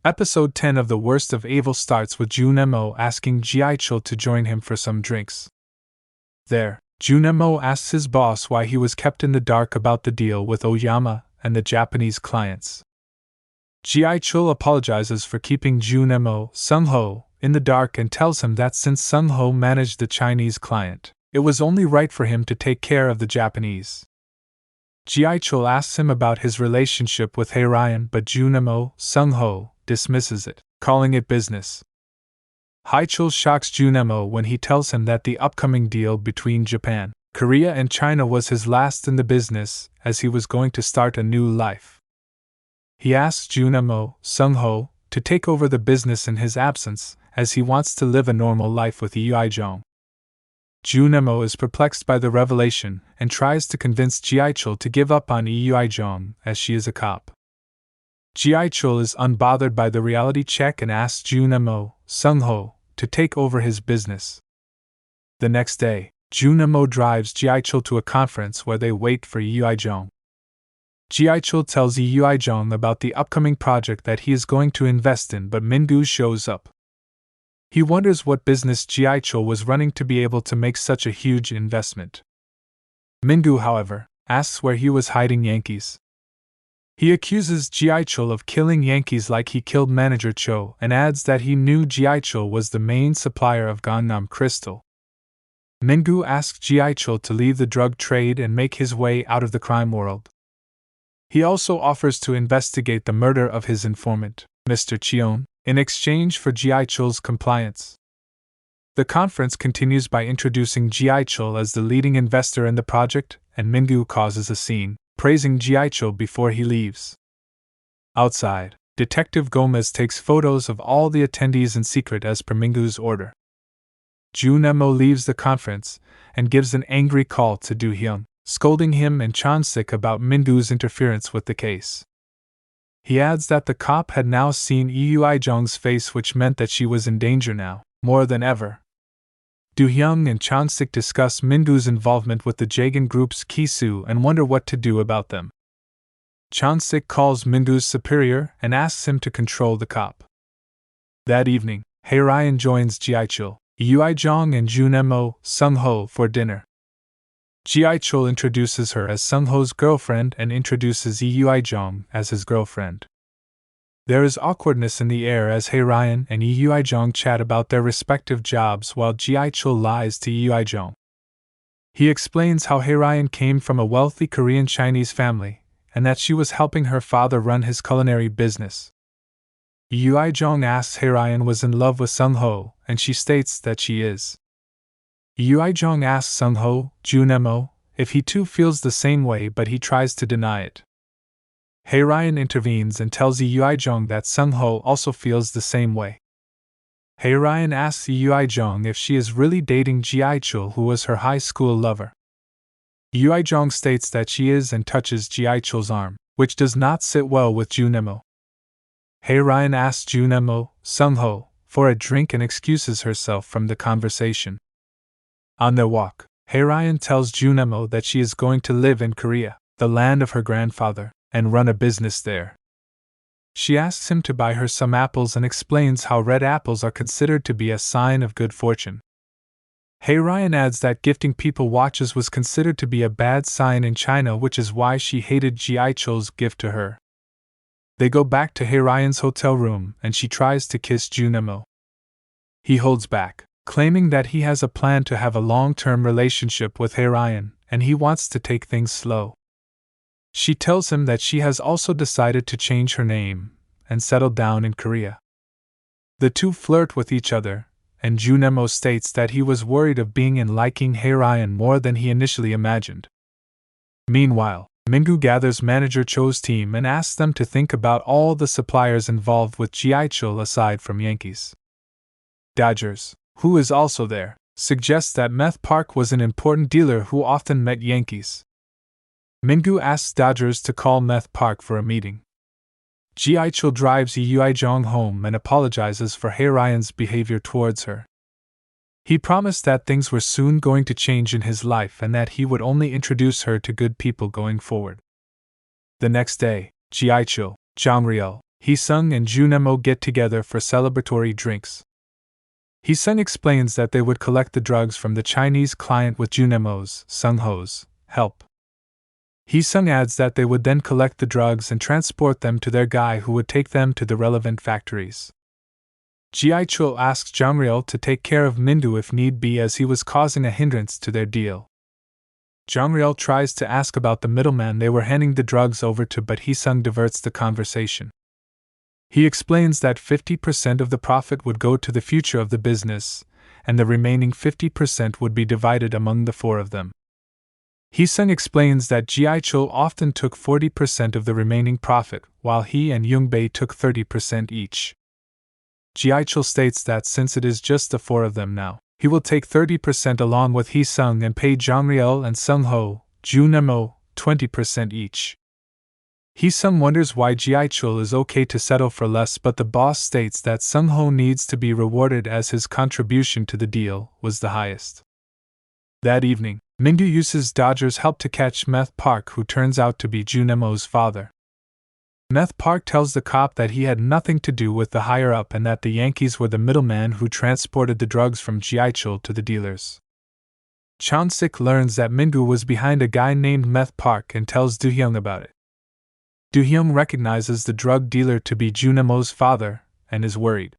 Episode 10 of The Worst of Evil starts with Junemo asking Jiaichul to join him for some drinks. There, Junemo asks his boss why he was kept in the dark about the deal with Oyama and the Japanese clients. Jiaichul apologizes for keeping Junemo, Sung-ho, in the dark and tells him that since Sung-ho managed the Chinese client, it was only right for him to take care of the Japanese. Jiaichul asks him about his relationship with Hae-ryan, but Junemo, Sung-ho, dismisses it, calling it business. Haechul shocks Junemo when he tells him that the upcoming deal between Japan, Korea and China was his last in the business, as he was going to start a new life. He asks Junemo, Sung-ho, to take over the business in his absence, as he wants to live a normal life with Yuijong. Junemo is perplexed by the revelation and tries to convince Jiaichul to give up on Yuijong, as she is a cop. Jiaichul is unbothered by the reality check and asks Junemo, Sung-ho, to take over his business. The next day, Junemo drives Jiaichul to a conference where they wait for Yuijong. Jiaichul tells Yuijong about the upcoming project that he is going to invest in, but Mingu shows up. He wonders what business Jiaichul was running to be able to make such a huge investment. Mingu, however, asks where he was hiding Yankees. He accuses Jiaichul of killing Yankees like he killed manager Cho and adds that he knew Jiaichul was the main supplier of Gangnam Crystal. Mingu asks Jiaichul to leave the drug trade and make his way out of the crime world. He also offers to investigate the murder of his informant, Mr. Cheon, in exchange for Jiaichul's compliance. The conference continues by introducing Jiaichul as the leading investor in the project, and Mingu causes a scene, praising Jiaichul before he leaves. Outside, Detective Gomez takes photos of all the attendees in secret as per Mingu's order. Junemo leaves the conference and gives an angry call to Do-hyun, scolding him and Chan-sik about Mingu's interference with the case. He adds that the cop had now seen Yuijong's face, which meant that she was in danger now, more than ever. Do-hyun and Chan-sik discuss Mingu's involvement with the Jagan group's Kisu and wonder what to do about them. Chan-sik calls Mingu's superior and asks him to control the cop. That evening, Hae-ryan joins Jiaichul, Yuijong and Junemo, Sung-ho for dinner. Jiaichul introduces her as Sung-ho's girlfriend and introduces Yuijong as his girlfriend. There is awkwardness in the air as Hae-ryan and Yuijong chat about their respective jobs while Jiaichul lies to Yuijong. He explains how Hae-ryan came from a wealthy Korean Chinese family, and that she was helping her father run his culinary business. Yuijong asks Hae-ryan was in love with Sung-ho, and she states that she is. Yuijong asks Sung-ho, Junemo, if he too feels the same way, but he tries to deny it. Hae-ryan intervenes and tells Yuijong that Sung-ho also feels the same way. Hae-ryan asks Yuijong if she is really dating Jiaichul, who was her high school lover. Yuijong states that she is and touches Jiaichul's arm, which does not sit well with Junemo. Hae-ryan asks Junemo, Sung-ho, for a drink and excuses herself from the conversation. On their walk, Hae-ryan tells Junemo that she is going to live in Korea, the land of her grandfather, and run a business there. She asks him to buy her some apples and explains how red apples are considered to be a sign of good fortune. Hae-ryan adds that gifting people watches was considered to be a bad sign in China, which is why she hated Jiaichul's gift to her. They go back to Hae-ryan's hotel room and she tries to kiss Junemo. He holds back, claiming that he has a plan to have a long-term relationship with Hae-ryan and he wants to take things slow. She tells him that she has also decided to change her name and settle down in Korea. The two flirt with each other, and Junemo states that he was worried of being in liking Hae-ryan more than he initially imagined. Meanwhile, Mingu gathers manager Cho's team and asks them to think about all the suppliers involved with Jiaichul aside from Yankees. Dodgers, who is also there, suggests that Meth Park was an important dealer who often met Yankees. Mingu asks Dodgers to call Meth Park for a meeting. Jiaichul drives Yuijong home and apologizes for Hae-ryan's behavior towards her. He promised that things were soon going to change in his life and that he would only introduce her to good people going forward. The next day, Jiaichul, Jongryul, Hee-sung and Junemo get together for celebratory drinks. Hee-sung explains that they would collect the drugs from the Chinese client with Junemo's, Sung-ho's, help. Hee-sung adds that they would then collect the drugs and transport them to their guy who would take them to the relevant factories. Ji-chul asks Jang-ryul to take care of Min-gu if need be as he was causing a hindrance to their deal. Jang-ryul tries to ask about the middleman they were handing the drugs over to, but Hee-sung diverts the conversation. He explains that 50% of the profit would go to the future of the business, and the remaining 50% would be divided among the four of them. Hee-sung explains that Ji-chul often took 40% of the remaining profit, while he and Young-bae took 30% each. Ji-chul states that since it is just the four of them now, he will take 30% along with Hee-sung and pay Jang-ryul and Sung-ho, Junemo, 20% each. Hee-sung wonders why Ji-chul is okay to settle for less, but the boss states that Sung-ho needs to be rewarded as his contribution to the deal was the highest. That evening, Min-gu uses Dodger's help to catch Meth Park, who turns out to be Junemo's father. Meth Park tells the cop that he had nothing to do with the higher-up and that the Yankees were the middleman who transported the drugs from Ji-chul to the dealers. Chan-sik learns that Min-gu was behind a guy named Meth Park and tells Do-hyung about it. Do-hyung recognizes the drug dealer to be Junemo's father and is worried.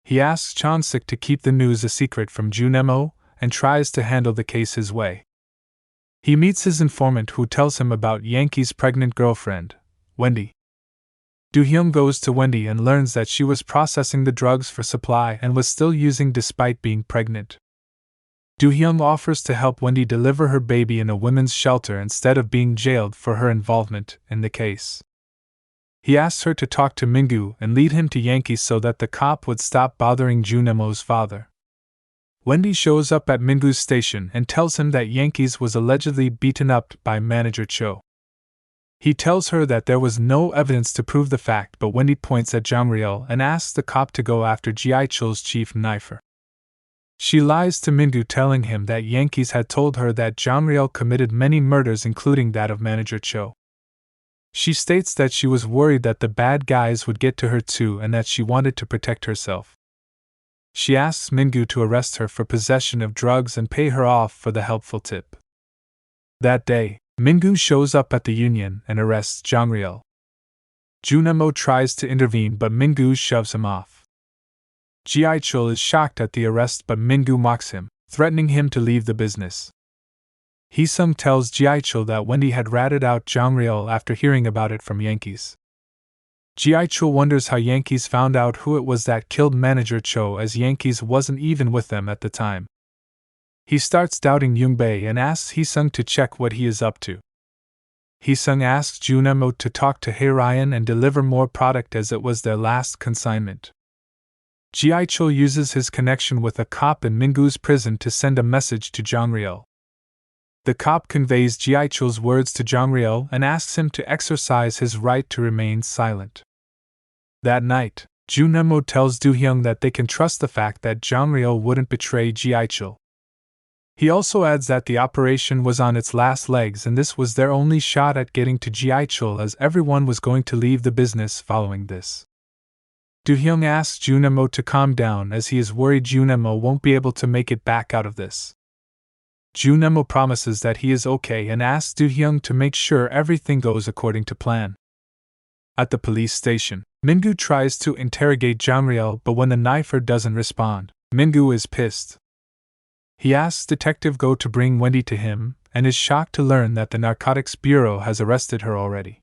He asks Chan-sik to keep the news a secret from Junemo and tries to handle the case his way. He meets his informant who tells him about Yankee's pregnant girlfriend, Wendy. Do-hyung goes to Wendy and learns that she was processing the drugs for supply and was still using despite being pregnant. Do-hyung offers to help Wendy deliver her baby in a women's shelter instead of being jailed for her involvement in the case. He asks her to talk to Min-gu and lead him to Yankees so that the cop would stop bothering Junemo's father. Wendy shows up at Min-gu's station and tells him that Yankees was allegedly beaten up by manager Cho. He tells her that there was no evidence to prove the fact, but Wendy points at Jang-ryul and asks the cop to go after Ji-chul's chief knifer. She lies to Min-gu, telling him that Yankees had told her that Jang-ryul committed many murders, including that of manager Cho. She states that she was worried that the bad guys would get to her too and that she wanted to protect herself. She asks Min-gu to arrest her for possession of drugs and pay her off for the helpful tip. That day, Min-gu shows up at the union and arrests Jang-ryul. Junemo tries to intervene, but Min-gu shoves him off. Ji-chul is shocked at the arrest, but Min-gu mocks him, threatening him to leave the business. Hee-sung tells Ji-chul that Wendy had ratted out Jang-ryul after hearing about it from Yankees. Ji-chul wonders how Yankees found out who it was that killed manager Cho, as Yankees wasn't even with them at the time. He starts doubting Young-bae and asks Hee-sung to check what he is up to. Hee-sung asks Junemo to talk to Hae-ryan and deliver more product as it was their last consignment. Ji-chul uses his connection with a cop in Min-gu's prison to send a message to Jang-ryul. The cop conveys Ji-chul's words to Jang-ryul and asks him to exercise his right to remain silent. That night, Junemo tells Do-hyung that they can trust the fact that Jang-ryul wouldn't betray Ji-chul. He also adds that the operation was on its last legs and this was their only shot at getting to Ji-chul, as everyone was going to leave the business following this. Do-hyung asks Junemo to calm down as he is worried Junemo won't be able to make it back out of this. Junemo promises that he is okay and asks Do-hyung to make sure everything goes according to plan. At the police station, Min-gu tries to interrogate Jang-ryul, but when the knifer doesn't respond, Min-gu is pissed. He asks Detective Go to bring Wendy to him, and is shocked to learn that the Narcotics Bureau has arrested her already.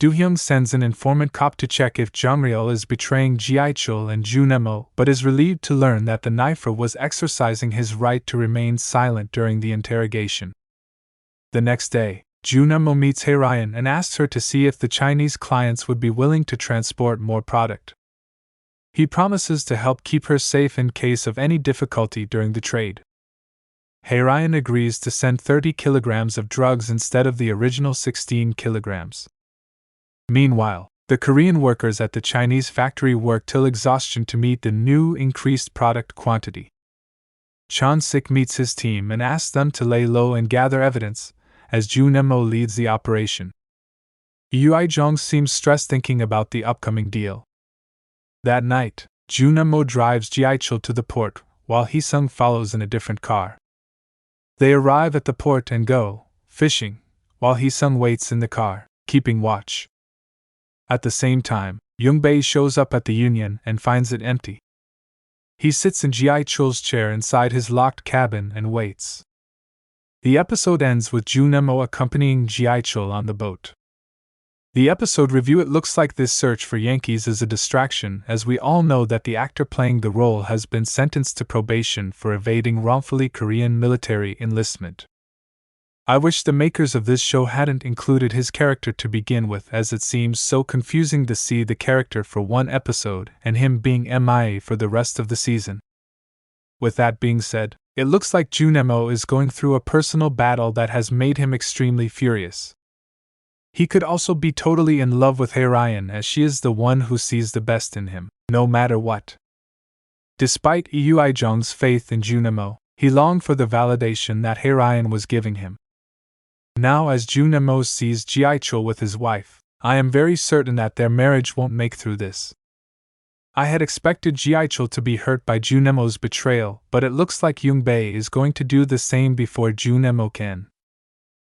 Do-hyung sends an informant cop to check if Jang-ryul is betraying Ji-chul and Junemo, but is relieved to learn that the knifer was exercising his right to remain silent during the interrogation. The next day, Junemo meets Hae-ryan and asks her to see if the Chinese clients would be willing to transport more product. He promises to help keep her safe in case of any difficulty during the trade. Hae-ryan agrees to send 30 kilograms of drugs instead of the original 16 kilograms. Meanwhile, the Korean workers at the Chinese factory work till exhaustion to meet the new increased product quantity. Chan-sik meets his team and asks them to lay low and gather evidence, as Junemo leads the operation. Yuijong seems stressed thinking about the upcoming deal. That night, Junemo drives Jiaichul to the port, while Heesung follows in a different car. They arrive at the port and go fishing, while Heesung waits in the car, keeping watch. At the same time, Yungbei shows up at the Union and finds it empty. He sits in Jiaichul's chair inside his locked cabin and waits. The episode ends with Junemo accompanying Jiaichul on the boat. The episode review: it looks like this search for Yankees is a distraction, as we all know that the actor playing the role has been sentenced to probation for evading wrongfully Korean military enlistment. I wish the makers of this show hadn't included his character to begin with, as it seems so confusing to see the character for one episode and him being MIA for the rest of the season. With that being said, it looks like Junemo is going through a personal battle that has made him extremely furious. He could also be totally in love with Hae-ryan, as she is the one who sees the best in him, no matter what. Despite Yuijong's faith in Junemo, he longed for the validation that Hae-ryan was giving him. Now, as Junemo sees Jiaichul with his wife, I am very certain that their marriage won't make through this. I had expected Jiaichul to be hurt by Junemo's betrayal, but it looks like Yungbei is going to do the same before Junemo can.